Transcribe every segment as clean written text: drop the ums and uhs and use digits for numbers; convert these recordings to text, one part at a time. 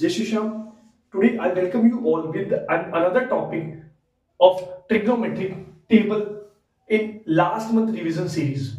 Jai Shri Shyam. Today I welcome you all with another topic of trigonometric table in last month revision series.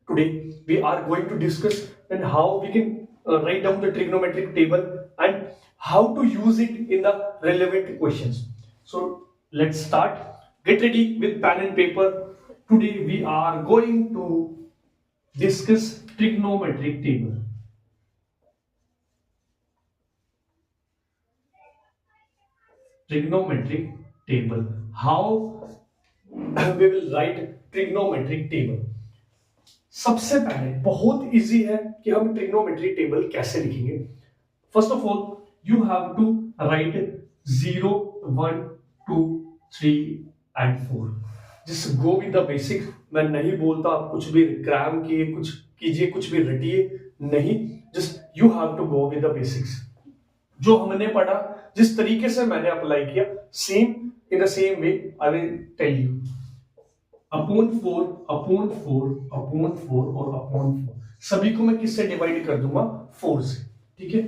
Today we are going to discuss and how we can write down the trigonometric table and how to use it in the relevant questions. So let's start. Get ready with pen and paper. Today we are going to discuss trigonometric table. Trigonometric table. How we will write trigonometric table. सबसे पहले बहुत easy है कि हम trigonometry table कैसे लिखेंगे. First of all you have to write 0 1 2 3 and 4. Just go with the basic. मैं नहीं बोलता आप कुछ भी क्रैम किए, कुछ कीजिए, कुछ भी रटिए नहीं. Just you have to go with the basics. जो हमने पढ़ा, जिस तरीके से मैंने अप्लाई किया, same in the same way I will tell you. Upon 4 upon 4 upon 4 और अपॉन 4 सभी को मैं किससे डिवाइड कर दूंगा? 4 से. ठीक है.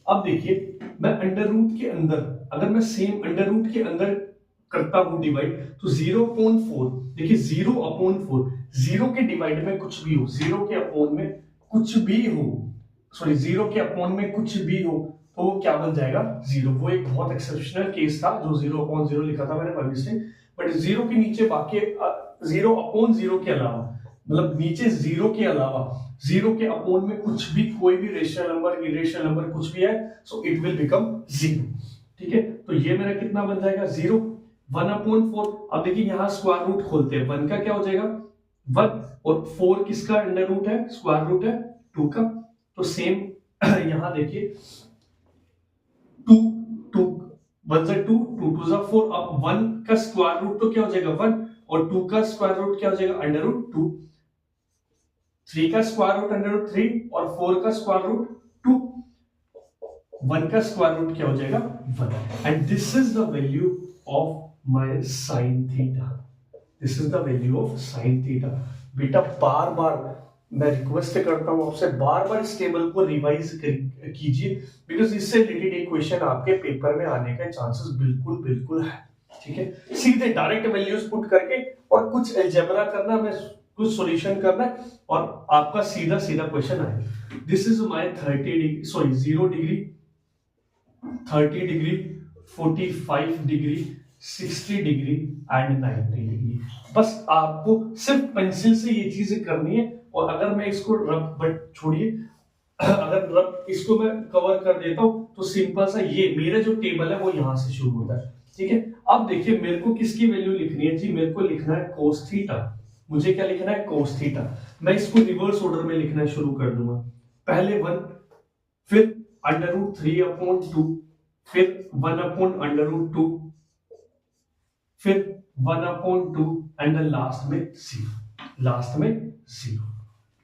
अब देखिए, मैं अंडर रूट के अंदर, अगर मैं सेम अंडर रूट के अंदर करता हूं डिवाइड, तो 0 अपॉन 4. देखिए 0 अपॉन 4, 0 के डिवाइड में कुछ भी हो, 0 के अपॉन में कुछ भी हो, सॉरी 0 के अपॉन में कुछ भी हो, तो वो क्या बन जाएगा? 0. वो एक बहुत एक्सेप्शनल केस था जो 0 अपॉन 0 लिखा था मैंने बाय मिस्टेक. बट 0 के नीचे बाकी 0 अपॉन 0 के अलावा, मतलब नीचे 0 के अलावा 0 के अपॉन में कुछ भी, कोई भी रेशनल नंबर, इरेशनल नंबर कुछ भी है, सो इट विल बिकम 0. ठीक है. तो ये मेरा कितना बन जाएगा? 0. 1 अपॉन 4. अब देखिए यहां स्क्वायर रूट खोलते हैं. 1 का क्या हो जाएगा? 1. और 4 किसका अंडर रूट है? स्क्वायर रूट है 2 का. तो सेम यहां देखिए 2 2 1 से 2 2 2 से 4. अब 1 का स्क्वायर रूट तो क्या हो जाएगा? 1. और 2 का स्क्वायर रूट क्या हो जाएगा? Under root 2. 3 का स्क्वायर रूट अंडर रूट 3 और 4 का स्क्वायर रूट 2. 1 का स्क्वायर रूट क्या हो जाएगा? 1. And this is the value of my sin theta. This is the value of sin theta. बेटा बार बार मैं रिक्वेस्ट करता हूं आपसे, बार बार इस टेबल को रिवाइज कीजिए, बिकॉज इससे रिलेटेड एक क्वेश्चन आपके पेपर में आने का चांसेस बिल्कुल बिल्कुल है. ठीक है. सीधे डायरेक्ट वैल्यूज पुट करके और कुछ अलजेब्रा करना, मैं कुछ सॉल्यूशन करना है और आपका सीधा सीधा क्वेश्चन आएगा. This is my 30 degree, sorry 0 degree, 30 degree, 45 degree, 60 degree and 90 degree. बस आपको सिर्फ पेंसिल से ये चीजें करनी है. और अगर मैं इसको रब, बट छोड़िए, अगर रब इसको मैं कवर कर देता हूं तो सिंपल सा ये मेरा जो टेबल है वो यहां से शुरू होता है. ठीक है. अब देखिए मेरे को किसकी वैल्यू लिखनी है जी? मेरे को लिखना है cos थीटा. मुझे क्या लिखना है? cos theta. मैं इसको रिवर्स ऑर्डर में लिखना शुरू कर दूंगा. पहले 1, फिर अंडर रूट 3 अपॉन 2, फिर 1 अपॉन अंडर रूट 2, फिर 1 अपॉन 2 एंड लास्ट में 0. लास्ट में 0.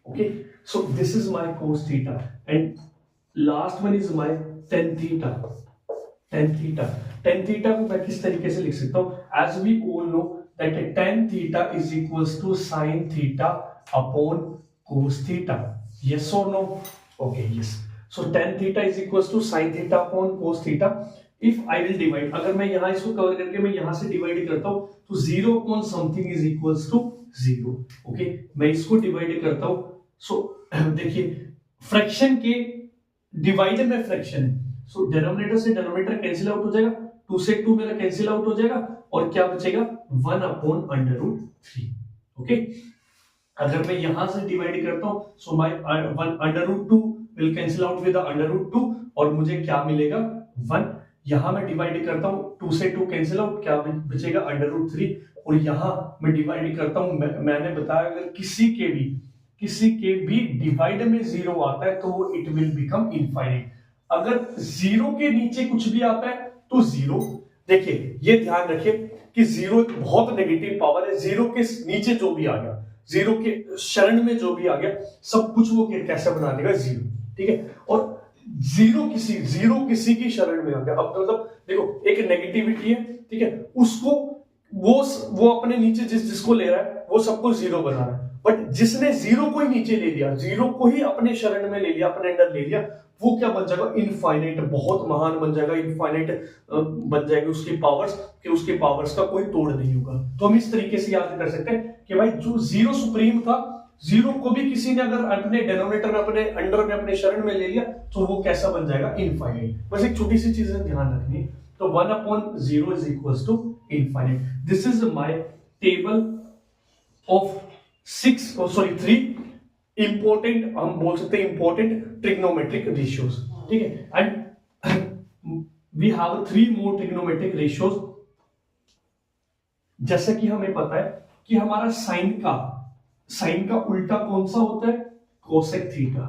Okay, so this is my cos theta and last one is my tan theta. Tan theta. Tan theta को मैं किस तरीके से लिख सकता हूँ? As we all know that tan theta is equals to sin theta upon cos theta. Yes or no? Okay, yes. So tan theta is equals to sin theta upon cos theta. If I will divide, अगर मैं यहाँ इसको cover करके मैं यहाँ से divide करता हूँ तो 0 upon something is equals to 0. Okay, मैं इसको डिवाइड करता हूँ. सो देखिए फ्रैक्शन के डिवाइड में फ्रैक्शन, सो डिनोमिनेटर से डिनोमिनेटर कैंसिल आउट हो जाएगा. 2 से 2 मेरा कैंसिल आउट हो जाएगा और क्या बचेगा? 1 अपॉन अंडर रूट 3. ओके. अगर मैं यहां से डिवाइड करता हूं, so my under root 2 will cancel out with under root 2 और मुझे क्या मिलेगा? 1. यहां मैं डिवाइड करता हूं, 2 से 2 कैंसिल आउट, क्या बचेगा? Under root 3. और यहां मैं डिवाइड करता हूं, मैंने बताया अगर किसी के भी डिवाइड में 0 आता है तो इट विल बिकम इनफाइनाइट. अगर 0 के नीचे कुछ भी आता है तो 0. देखिए ये ध्यान रखिए कि 0 एक बहुत नेगेटिव पावर है. 0 के नीचे जो भी आ गया, 0 के शरण में जो भी आ गया, सब कुछ वो कैसे बना देगा? 0. ठीक है. और 0 किसी की शरण में आ गया, अब मतलब देखो एक नेगेटिविटी है. ठीक है. उसको वो अपने नीचे जिसको ले रहा है वो सबको 0 बना रहा है. बट जिसने जीरो को ही नीचे ले लिया, जीरो को ही अपने शरण में ले लिया, अपने अंडर ले लिया, वो क्या बन जाएगा, इनफाइनाइट, बहुत महान बन जाएगा, इनफाइनाइट बन जाएगी उसकी पावर्स, कि उसके पावर्स का कोई तोड़ नहीं होगा। तो हम इस तरीके से याद कर सकते हैं कि भाई जो जीरो सुप्रीम था, जीरो को भी किसी ने अगर अपने डिनोमिनेटर में, अपने अंडर में, अपने शरण में ले लिया, तो वो कैसा बन जाएगा, इनफाइनाइट। बस एक छोटी सी चीज ध्यान रखनी है। तो 1/0 is equal to infinite. This is my table of 3 important, हम बोल सकते हैं इंपॉर्टेंट ट्रिग्नोमेट्रिक रेशियोज, ठीक है। And we have 3 more trigonometric ratios. जैसे कि हमें पता है कि हमारा साइन का उल्टा कौन सा होता है, कोसेक थीटा।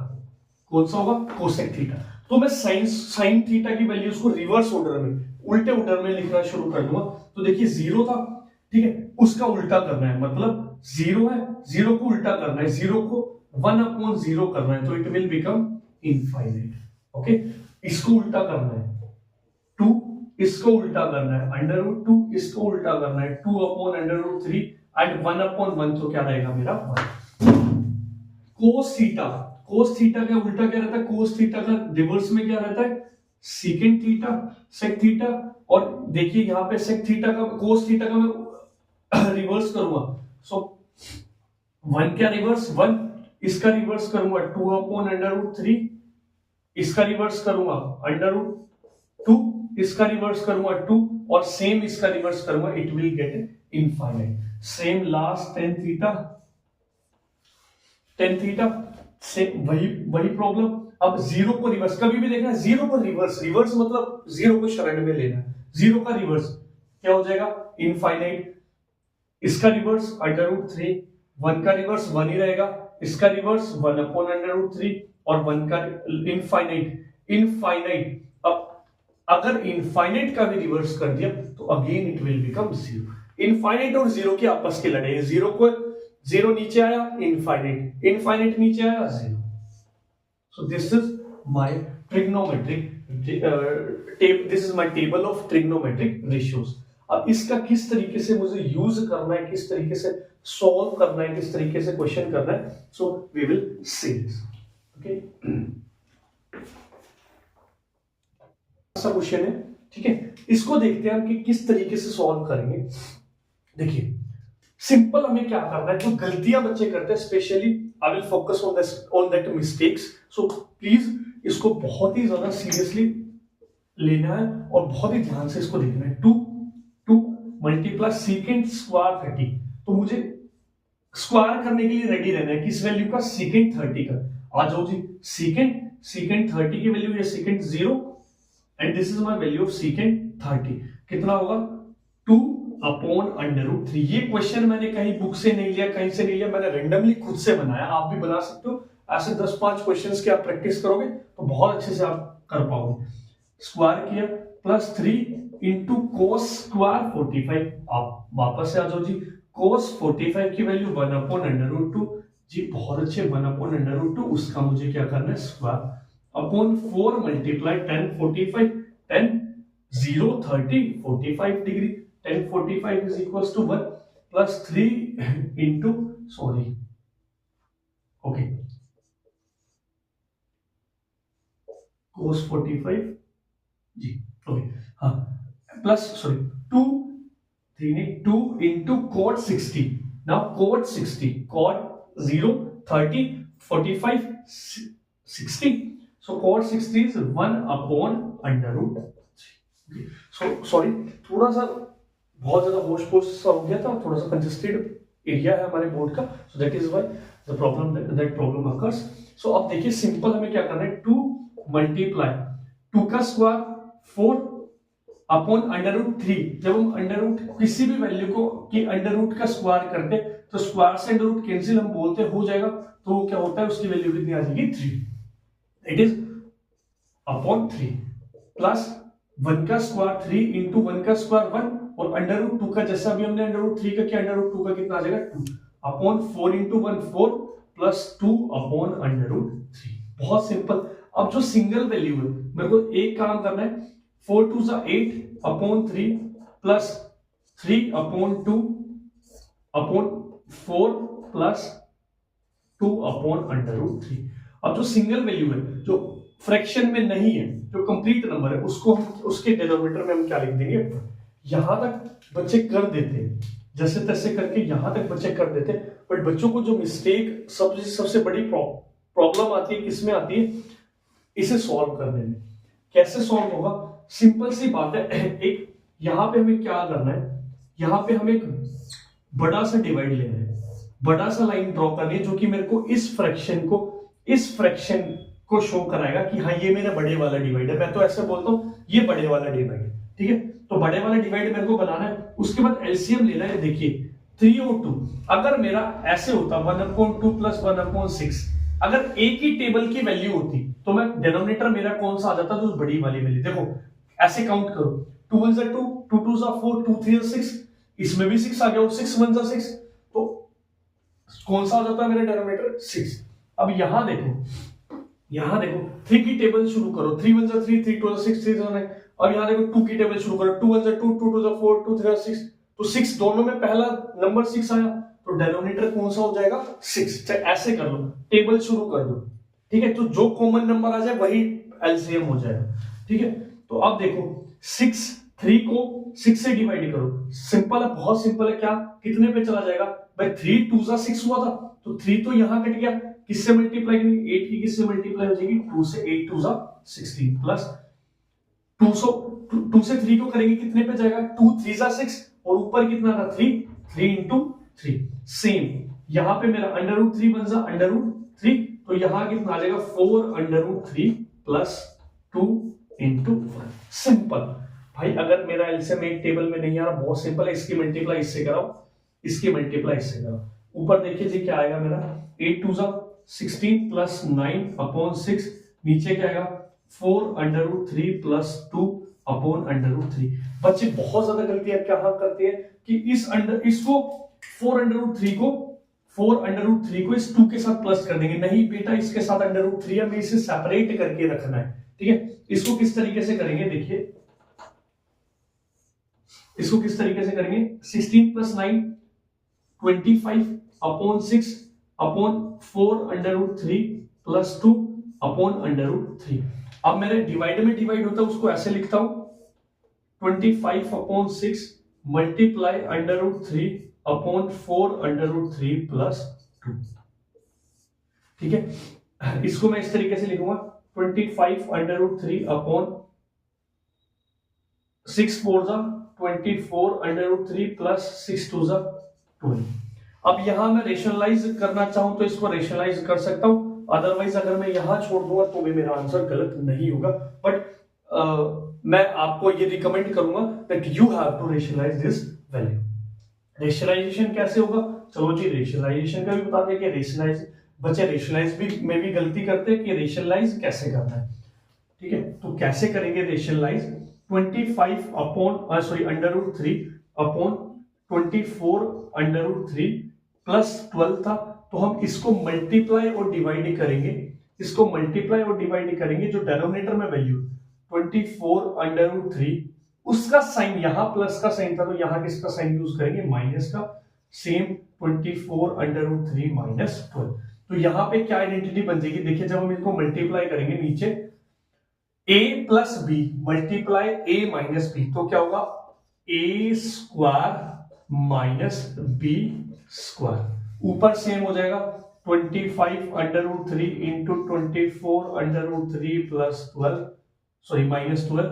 कौन सा होगा, कोसेक थीटा। तो मैं साइन थीटा की वैल्यूज को रिवर्स ऑर्डर में, उल्टे ऑर्डर में लिखना शुरू कर दूंगा। तो देखिए जीरो था, ठीक है, उसका उल्टा करना है, मतलब जीरो है, जीरो को उल्टा करना है, जीरो को 1/0 करना है, तो it will become infinite. Okay, इसको उल्टा करना है 2, इसको उल्टा करना है √2, इसको उल्टा करना है 2/√3 एंड 1/1, तो क्या रहेगा मेरा 1। कोस थीटा का उल्टा क्या रहता है, कोस थीटा का रिवर्स में क्या रहता है, सेकेंड थीटा, सेक थीटा। और देखिए यहां पे सेक थीटा का, कोस थीटा का मैं रिवर्स करूंगा, सो 1 क्या रिवर्स 1, इसका रिवर्स करूंगा 2/√3, इसका रिवर्स करूंगा √2, इसका रिवर्स करूंगा 2, और सेम इसका रिवर्स करूंगा, it will get infinite. Same last tan theta से वही प्रॉब्लम। अब जीरो को रिवर्स, कभी भी देखना जीरो को रिवर्स मतलब जीरो को शरण में लेना, जीरो का रिवर्स क्या हो जाएगा, इनफाइनाइट। इसका रिवर्स √3, 1 का रिवर्स 1 ही रहेगा, इसका रिवर्स 1/√3 और 1 का इनफाइनाइट। अब अगर इनफाइनाइट का भी रिवर्स कर दिया तो again it will become zero. Infinite और जीरो की आपस की लड़ाई है, जीरो को, जीरो नीचे आया इनफाइनाइट, इनफाइनाइट नीचे आया zero. So this is my this is my table of trigonometric ratios. अब इसका किस तरीके से मुझे यूज करना है, किस तरीके से सॉल्व करना है, किस तरीके से क्वेश्चन करना है, so we will see this. Okay, ऐसा क्वेश्चन है, ठीक है, इसको देखते हैं हम कि किस तरीके से सॉल्व करेंगे। देखिए सिंपल हमें क्या करना है, जो गलतियां बच्चे करते हैं, specially I will focus on that mistakes, so please इसको बहुत ही ज्यादा सीरियसली लेना है और बहुत ही ध्यान से इसको देखना है। 2 मल्टीप्लाई सेकेंड स्क्वायर 30, तो मुझे स्क्वायर करने के लिए रेडी रहना है, किस वैल्यू का, सेकेंड 30 का। आ जाओ जी, सेकेंड 30 की वैल्यू है second 0 and this is my value of second 30, कितना होगा 2/√3। ये क्वेश्चन मैंने कहीं बुक से नहीं लिया, कहीं से नहीं लिया, मैंने रैंडमली खुद से बनाया, आप भी बना सकते हो। ऐसे 10-5 क्वेश्चंस की आप प्रैक्टिस करोगे तो बहुत अच्छे से आप कर पाओगे। स्क्वायर किया +3 इंटू कोस स्क्वायर 45, आप वापस से आ जाओ जी, कोस 45 की वैल्यू 1/√2 जी, बहुत अच्छे, 1/√2, उसका मुझे क्या करना है, square upon 4 multiply 10 45, 10 0 30 45 degree, 10 45 is equal to 1 +3 into sorry okay cos 45 जी, ओके, हाँ, plus sorry 2 into cot 60। Now cot 60, cot 0 30 45 60, so cot 60 is 1/√3। So sorry, थोड़ा सा बहुत ज्यादा होश पोश सा हो गया था, थोड़ा सा कंजेस्टेड एरिया है हमारे बोर्ड का, so that is why the problem occurs. So अब देखिए सिंपल हमें क्या करना है, 2 मल्टीप्लाई 2 का स्क्वायर 4 अपॉन √3। जब हम अंडर किसी भी वैल्यू को कि √ का स्क्वायर करते तो स्क्वायर से √ कैंसिल हम बोलते हो जाएगा, तो क्या होता है, उसकी वैल्यू कितनी आ जाएगी 3, इट इज अपॉन 3 प्लस 1 का स्क्वायर 3 इंटू 1 का स्क्वायर 1 और √2 का, जैसा अभी हमने √3 का किया, √2 का कितना आ जाएगा 2 अपॉन 4 इंटू 1 4 प्लस 2 अपॉन √3। बहुत सिंपल। अब जो सिंगल वैल्यू है, मेरे को एक काम करना है, 4 2 8 upon 3 plus 3 upon 2 upon 4 plus 2/√3। अब जो सिंगल वैल्यू है, जो फ्रैक्शन में नहीं है, जो कंप्लीट नंबर है, उसको हम उसके डिनोमिनेटर में हम क्या लिख देंगे। यहां तक बच्चे कर देते हैं, जैसे तैसे करके यहां तक बच्चे कर देते हैं, बट बच्चों को जो मिस्टेक सबसे बड़ी प्रॉब्लम आती है, किसमें आती है, इसे सॉल्व करने में। कैसे सॉल्व होगा, सिंपल सी बात है। एक यहां पे हमें क्या करना है, यहां पे हमें एक बड़ा सा डिवाइड लेना है, बड़ा सा लाइन ड्रॉ करनी है, जो कि मेरे को इस फ्रैक्शन को शो कराएगा कि हाँ ये मेरा बड़े वाला डिवाइड है। मैं तो ऐसे बोलता हूं ये बड़े वाला डिवाइड है, ठीक है। तो बड़े वाला डिवाइड मेरे को बनाना है, उसके बाद एलसीएम लेना है। देखिए 3 और 2, अगर मेरा ऐसे होता 1/2 प्लस 1/6, अगर एक ही टेबल की वैल्यू होती तो मैं डिनोमिनेटर मेरा कौन सा आ जाता, तो बड़ी वाली वैल्यू। देखो ऐसे काउंट करो, 2 1 2, 2 2 4, 2 3 6, इसमें भी 6 आ गया और 6 1 6, तो कौन सा आ जाता है मेरा डिनोमिनेटर 6। अब यहां देखो 3 की टेबल शुरू करो, 3 1 3, 3 2 6, 3 9। अब यहां देखो 2 की टेबल शुरू करो, 2 1 2, 2 2 4, 2 3 6, तो 6 दोनों में पहला नंबर 6 आया, तो डिनोमिनेटर कौन सा हो जाएगा 6। चाहे ऐसे कर लो, टेबल शुरू कर दो, ठीक है। तो जो कॉमन नंबर आ जाए वही एलसीएम हो जाएगा, ठीक है। तो अब देखो 6, 3 को 6 से डिवाइड करो, सिंपल है, बहुत सिंपल है। क्या कितने पे चला जाएगा भाई, 3 2 6 हुआ था, तो 3 तो यहां कट गया, किससे मल्टीप्लाई करेंगे, 8 की किससे मल्टीप्लाई हो जाएगी, 2 से, 8 2 16 प्लस 2 से 3 को करेंगे, कितने पे जाएगा, 2 3 6, और ऊपर कितना था 3, 3 इंटू 3। सेम यहां पे मेरा √3 बन जा √3, तो यहां कितना आ जाएगा 4√3 प्लस 2 इंटू 1। सिंपल भाई, अगर मेरा एलसीएम एक टेबल में नहीं आ रहा, बहुत सिंपल है, इसकी मल्टीप्लाई इससे कराओ, इसकी मल्टीप्लाई इससे कराओ। ऊपर देखिए जी क्या आएगा मेरा, 8 2 16 प्लस 9/6, नीचे क्या आएगा 4√3 प्लस 2/√3। बच्चे बहुत ज्यादा गलतियां क्या करते हैं कि इसको 4√3 को इस 2 के साथ प्लस कर देंगे। नहीं बेटा, इसके साथ √3 हमें इसे सेपरेट करके रखना है, ठीक है। इसको किस तरीके से करेंगे, देखिए इसको किस तरीके से करेंगे, 16 प्लस 9 25/6 अपॉन 4√3 प्लस 2/√3। अब मेरे डिवाइड में डिवाइड होता है, उसको ऐसे लिखता हूं 25/6 मल्टीप्लाई √3 अपॉन 4√3 प्लस 2, ठीक है। इसको मैं इस तरीके से लिखूंगा 25√3 अपॉन 6 4 24√3 प्लस 6 2 12। अब यहां मैं रेशनलाइज करना चाहूं तो इसको रेशनलाइज कर सकता हूं, अदरवाइज अगर मैं यहां छोड़ दूंगा तो भी मेरा आंसर गलत नहीं होगा। बट मैं आपको ये रिकमेंड करूंगा that you have to rationalise this value. Rationalisation कैसे होगा, चलो जी रेशनलाइजेशन का भी बता दें कि रेशनलाइज, बच्चे रेशनलाइज भी में भी गलती करते हैं कि रेशनलाइज कैसे करना है, ठीक है। तो कैसे करेंगे रेशनलाइज, 25 अपॉन √3 अपॉन 24√3 प्लस 12 था, तो हम इसको मल्टीप्लाई और डिवाइड करेंगे, इसको मल्टीप्लाई और डिवाइड करेंगे, जो डिनोमिनेटर में वैल्यू 24√3, उसका साइन यहां प्लस का साइन था, तो यहां किसका साइन यूज करेंगे, माइनस का। सेम 24√3 माइनस 12, तो यहां पे क्या आइडेंटिटी बन जाएगी, देखिए जब हम इसको मल्टीप्लाई करेंगे नीचे a plus b multiply a minus b, तो क्या होगा a square minus b square. ऊपर सेम हो जाएगा 25√3 into 24√3 plus 12, sorry minus 12,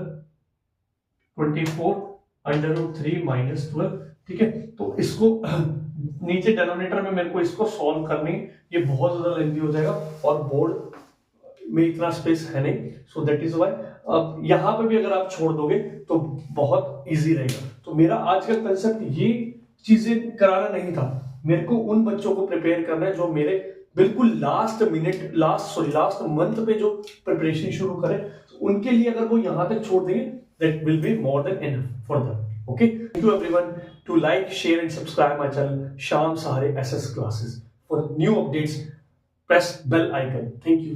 24√3 minus 12, ठीक है। तो इसको नीचे डिनोमिनेटर में मेरे को इसको सॉल्व करने, ये बहुत ज्यादा लेंथी हो जाएगा और बोर्ड में इतना स्पेस है नहीं, सो दैट इज व्हाई। अब यहां पे भी अगर आप छोड़ दोगे तो बहुत इजी रहेगा। तो मेरा आज का कंसेप्ट ये चीजें कराना नहीं था, मेरे को उन बच्चों को प्रिपेयर करना है जो मेरे बिल्कुल लास्ट मंथ पे जो प्रिपरेशन शुरू करें, तो उनके लिए अगर वो यहां तक छोड़ देंगे that will be more than enough for them. Okay, thank you everyone to like share and subscribe my channel Shyam Sahare SS classes for new updates. Press bell icon. Thank you.